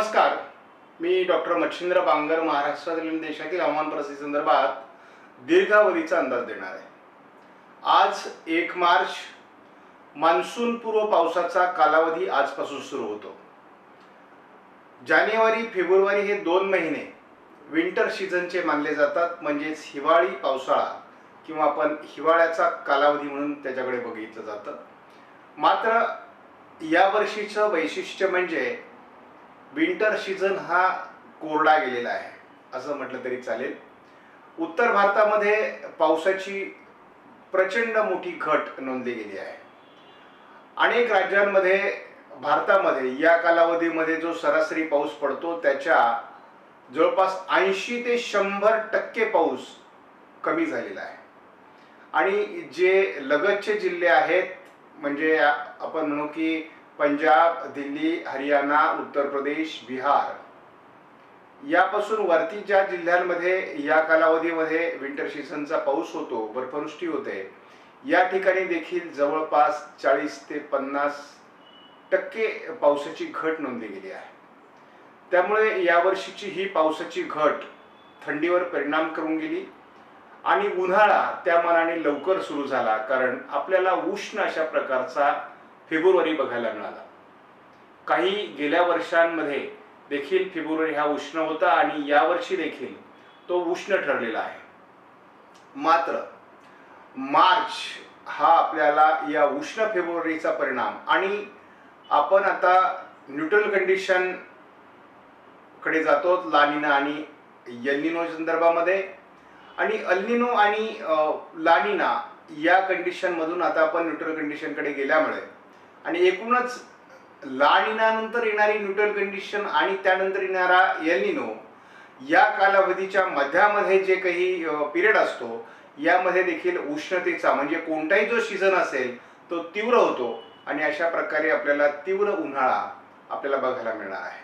नमस्कार. मी डॉक्टर मच्छिंद्र बांगर महाराष्ट्रातील आणि देशातील हवामान परिस्थितीसंदर्भात दीर्घावधीचा अंदाज देणार आहे. आज 1 मार्च मान्सून पूर्व पावसाचा कालावधी आजपासून सुरू होतो. जानेवारी फेब्रुवारी हे 2 महिने विंटर सीझनचे मानले जातात, म्हणजेच हिवाळी पावसाळा किंवा आपण हिवाळ्याचा कालावधी म्हणून त्याच्याकडे बघितलं जातं. मात्र यावर्षीचं वैशिष्ट्य म्हणजे विंटर सीझन हा कोरडा गेलेला आहे असं म्हटलं तरी चालेल. उत्तर भारतामध्ये पावसाची प्रचंड मोठी घट नोंदली गेली आहे. अनेक राज्यांमध्ये भारतामध्ये या कालावधीमध्ये जो सरासरी पाऊस पडतो त्याच्या जवळपास 80 ते 100% पाऊस कमी झालेला आहे. आणि जे लगतचे जिल्हे आहेत, म्हणजे आपण म्हणू की पंजाब, दिल्ली, हरियाणा, उत्तर प्रदेश, बिहार यापासून वरती ज्या जिल्ह्यांमध्ये या कालावधीमध्ये विंटर सीझनचा पाऊस होतो, बर्फवृष्टी होते, या ठिकाणी देखील जवळपास 40 ते 50% पावसाची घट नोंदली गेली आहे. त्यामुळे यावर्षीची ही पावसाची घट थंडीवर परिणाम करून गेली आणि उन्हाळा त्या मानाने लवकर सुरू झाला, कारण आपल्याला उष्ण अशा प्रकारचा फेब्रुवारी बघायला मिळाला. काही गेल्या वर्षांमध्ये देखील फेब्रुवारी हा उष्ण होता आणि यावर्षी देखील तो उष्ण ठरलेला आहे. मात्र मार्च हा आपल्याला या उष्ण फेब्रुवारीचा परिणाम आणि आपण आता न्यूट्रल कंडिशन कडे जातो लानिना आणि एल निनो संदर्भामध्ये. आणि अल निनो आणि लानिना या कंडिशन मधून आता आपण न्यूट्रल कंडिशन कडे गेल्यामुळे आणि एकूणच लानिना नंतर येणारी न्यूट्रल कंडिशन आणि त्यानंतर येणारा एल निनो या कालावधीच्या मध्यामध्ये जे काही पिरियड असतो, यामध्ये देखील उष्णतेचा म्हणजे कोणताही जो सीझन असेल तो तीव्र होतो आणि अशा प्रकारे आपल्याला तीव्र उन्हाळा आपल्याला बघायला मिळणार आहे.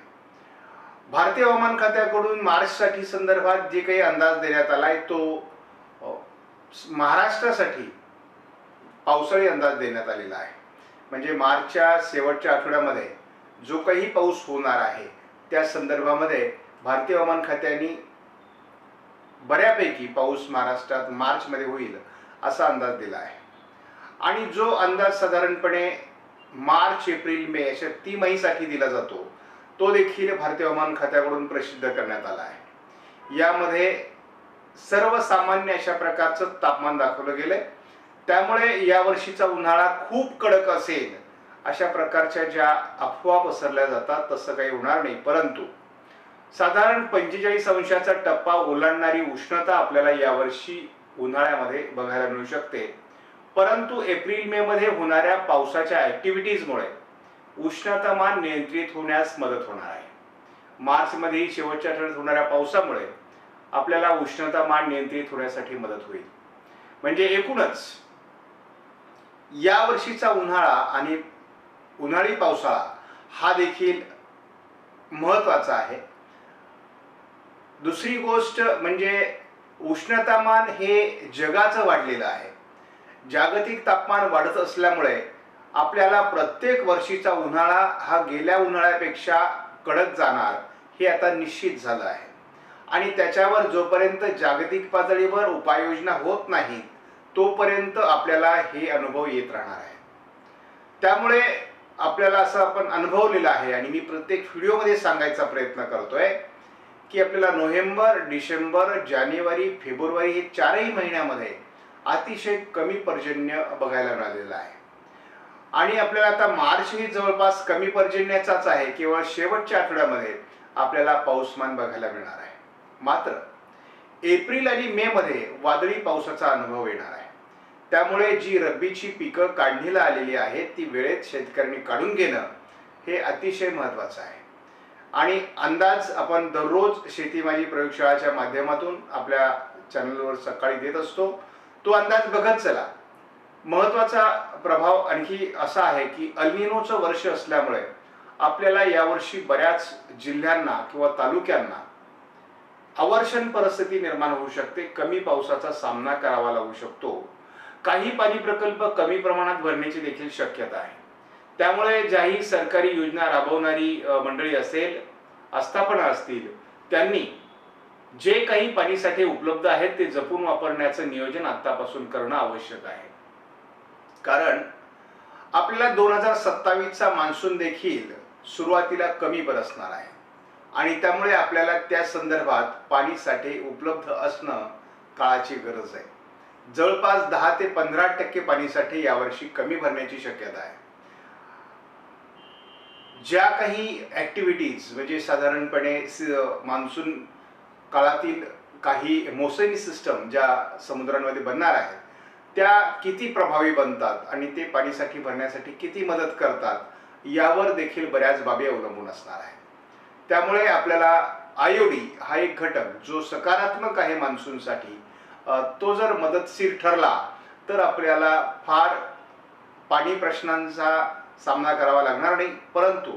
भारतीय हवामान खात्याकडून मार्चसाठी संदर्भात जे काही अंदाज देण्यात आलाय तो महाराष्ट्रासाठी पावसाळी अंदाज देण्यात आलेला आहे. म्हणजे मार्चच्या शेवटच्या आठवड्यामध्ये जो काही पाऊस होणार आहे त्या संदर्भामध्ये भारतीय हवामान खात्याने बऱ्यापैकी पाऊस महाराष्ट्रात मार्चमध्ये होईल असा अंदाज दिला आहे. आणि जो अंदाज साधारणपणे मार्च, एप्रिल, मे अशा तिमाहीसाठी दिला जातो तो देखील भारतीय हवामान खात्याकडून प्रसिद्ध करण्यात आला आहे. यामध्ये सर्वसामान्य अशा प्रकारचं तापमान दाखवलं गेलंय. त्यामुळे यावर्षीचा उन्हाळा खूप कडक असेल अशा प्रकारच्या ज्या अफवा पसरल्या जातात तसं काही होणार नाही. परंतु साधारण 45 अंशाचा टप्पा ओलांडणारी उष्णता आपल्याला यावर्षी उन्हाळ्यामध्ये बघायला मिळू शकते. परंतु एप्रिल मे मध्ये होणाऱ्या पावसाच्या ऍक्टिव्हिटीजमुळे उष्णतामान नियंत्रित होण्यास मदत होणार आहे. मार्च मध्ये शेवटच्या आठवड्यात होणाऱ्या पावसामुळे आपल्याला उष्णतामान नियंत्रित होण्यासाठी मदत होईल. म्हणजे एकूणच यावर्षीचा उन्हाळा आणि उन्हाळी पावसाळा हा देखील महत्त्वाचा आहे. दुसरी गोष्ट म्हणजे उष्णतामान हे जगाचं वाढलेलं आहे. जागतिक तापमान वाढत असल्यामुळे आपल्याला प्रत्येक वर्षीचा उन्हाळा हा गेल्या उन्हाळ्यापेक्षा कडक जाणार हे आता निश्चित झालं आहे. आणि त्याच्यावर जोपर्यंत जागतिक पातळीवर उपाययोजना होत नाहीत तोपर्यंत आपल्याला हे अनुभव येत राहणार आहे. त्यामुळे आपल्याला असं आपण अनुभवलेलं आहे आणि मी प्रत्येक व्हिडिओमध्ये सांगायचा प्रयत्न करतोय की आपल्याला नोव्हेंबर, डिसेंबर, जानेवारी, फेब्रुवारी हे 4ही महिन्यामध्ये अतिशय कमी पर्जन्य बघायला मिळालेलं आहे. आणि आपल्याला आता मार्च ही जवळपास कमी पर्जन्याचाच आहे. केवळ शेवटच्या आठवड्यामध्ये आपल्याला पाऊसमान बघायला मिळणार आहे. मात्र एप्रिल आणि मे मध्ये वादळी पावसाचा अनुभव येणार आहे. त्यामुळे जी रब्बीची पिकं काढणीला आलेली आहेत ती वेळेत शेतकऱ्यांनी काढून घेणं हे अतिशय महत्त्वाचं आहे. आणि अंदाज आपण दररोज शेती माझी प्रयोगशाळाच्या माध्यमातून आपल्या चॅनलवर सकाळी देत असतो. तो अंदाज बघत चला. महत्त्वाचा प्रभाव आणखी असा आहे की अल निनोचं वर्ष असल्यामुळे आपल्याला यावर्षी बऱ्याच जिल्ह्यांना किंवा तालुक्यांना अवर्षण परिस्थिती निर्माण होऊ शकते. कमी पावसाचा सामना करावा लागू शकतो. काही पाणी प्रकल्प कमी प्रमाणात भरण्याची देखील शक्यता आहे. त्यामुळे ज्याही सरकारी योजना राबवणारी मंडळी असेल आस्थापना असतील त्यांनी जे काही पाणीसाठे उपलब्ध आहेत ते जपून वापरण्याचं नियोजन आतापासून करणं आवश्यक आहे. कारण आपल्याला 2027चा मान्सून देखील सुरुवातीला कमी बरसणार आहे आणि त्यामुळे आपल्याला त्या संदर्भात पाणीसाठे उपलब्ध असणं काळाची गरज आहे. जवळपास 10 ते 15% पाणीसाठे यावर्षी कमी भरण्याची शक्यता आहे. ज्या काही ॲक्टिव्हिटीज म्हणजे साधारणपणे मान्सून काळातील काही मोसमी सिस्टम ज्या समुद्रांमध्ये बनणार आहेत त्या किती प्रभावी बनतात आणि ते पाणीसाठे भरण्यासाठी किती मदत करतात यावर देखील बऱ्याच बाबी अवलंबून असणार आहे. त्यामुळे आपल्याला आयोडी हा एक घटक जो सकारात्मक आहे मान्सूनसाठी, तो जर मदतशीर ठरला तर आपल्याला फार पाणी प्रश्नांचा सामना करावा लागणार नाही. परंतु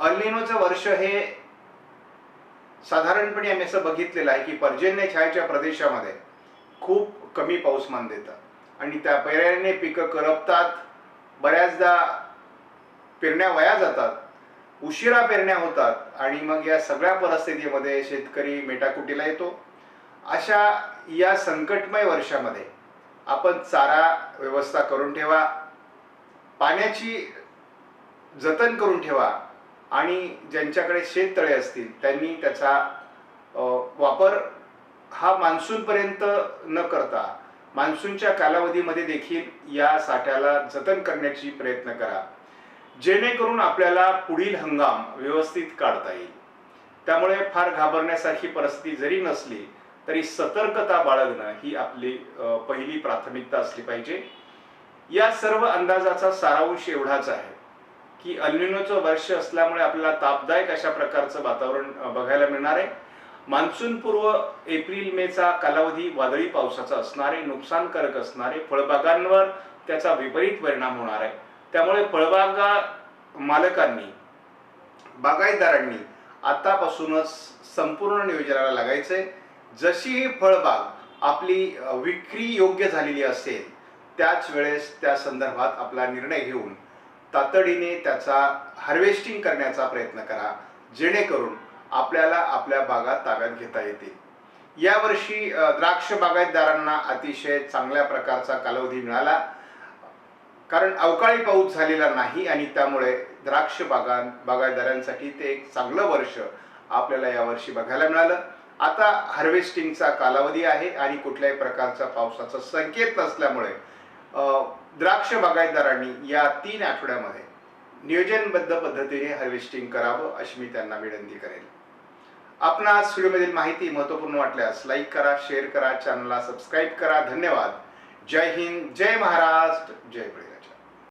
अल निनोचं वर्ष हे साधारणपणे आम्ही असं बघितलेलं आहे की पर्जन्य छायेच्या प्रदेशामध्ये खूप कमी पाऊसमान देतं आणि त्या पर्यायाने पिकं करपतात, बऱ्याचदा पेरण्या वाया जातात, उशिरा पेरण्या होतात आणि मग या सगळ्या परिस्थितीमध्ये शेतकरी मेटाकुटीला येतो. अशा या संकटमय वर्षामध्ये आपण चारा व्यवस्था करून ठेवा, पाण्याची जतन करून ठेवा आणि ज्यांच्याकडे शेततळे असतील त्यांनी त्याचा वापर हा मान्सूनपर्यंत न करता मान्सूनच्या कालावधीमध्ये देखील या साठ्याला जतन करण्याची प्रयत्न करा, जेणेकरून आपल्याला पुढील हंगाम व्यवस्थित काढता येईल. त्यामुळे फार घाबरण्यासारखी परिस्थिती जरी नसली तरी सतर्कता बाळगणं ही आपली पहिली प्राथमिकता असली पाहिजे. या सर्व अंदाजाचा सारांश एवढाच आहे की अल निनोचं वर्ष असल्यामुळे आपल्याला तापदायक अशा प्रकारचं वातावरण बघायला मिळणार आहे. मान्सूनपूर्व एप्रिल मेचा कालावधी वादळी पावसाचा असणार आहे, नुकसानकारक असणार आहे, फळबागांवर त्याचा विपरीत परिणाम होणार आहे. त्यामुळे फळबागा मालकांनी, बागायतदारांनी आतापासूनच संपूर्ण नियोजनाला लागायचंय. जशी ही फळबाग आपली विक्री योग्य झालेली असेल त्याच वेळेस त्या संदर्भात आपला निर्णय घेऊन तातडीने त्याचा हार्वेस्टिंग करण्याचा प्रयत्न करा, जेणेकरून आपल्याला आपल्या बागा ताब्यात घेता येतील. यावर्षी द्राक्ष बागायतदारांना अतिशय चांगल्या प्रकारचा कालावधी मिळाला, कारण अवकाळी पाऊस झालेला नाही आणि त्यामुळे द्राक्ष बागायतदारांसाठी ते एक चांगलं वर्ष आपल्याला यावर्षी बघायला मिळालं. आता हार्वेस्टिंगचा कालावधी आहे आणि कुठल्याही प्रकारचा पावसाचा संकेत नसल्यामुळे द्राक्ष बागायतदारांनी या 3 आठवड्यामध्ये नियोजनबद्ध पद्धतीने हार्वेस्टिंग करावं अशी मी त्यांना विनंती करेन. आपणास व्हिडिओमधील माहिती महत्त्वपूर्ण वाटल्यास लाईक करा, शेअर करा, चॅनलला सबस्क्राईब करा. धन्यवाद. जय हिंद, जय महाराष्ट्र, जय पुणे.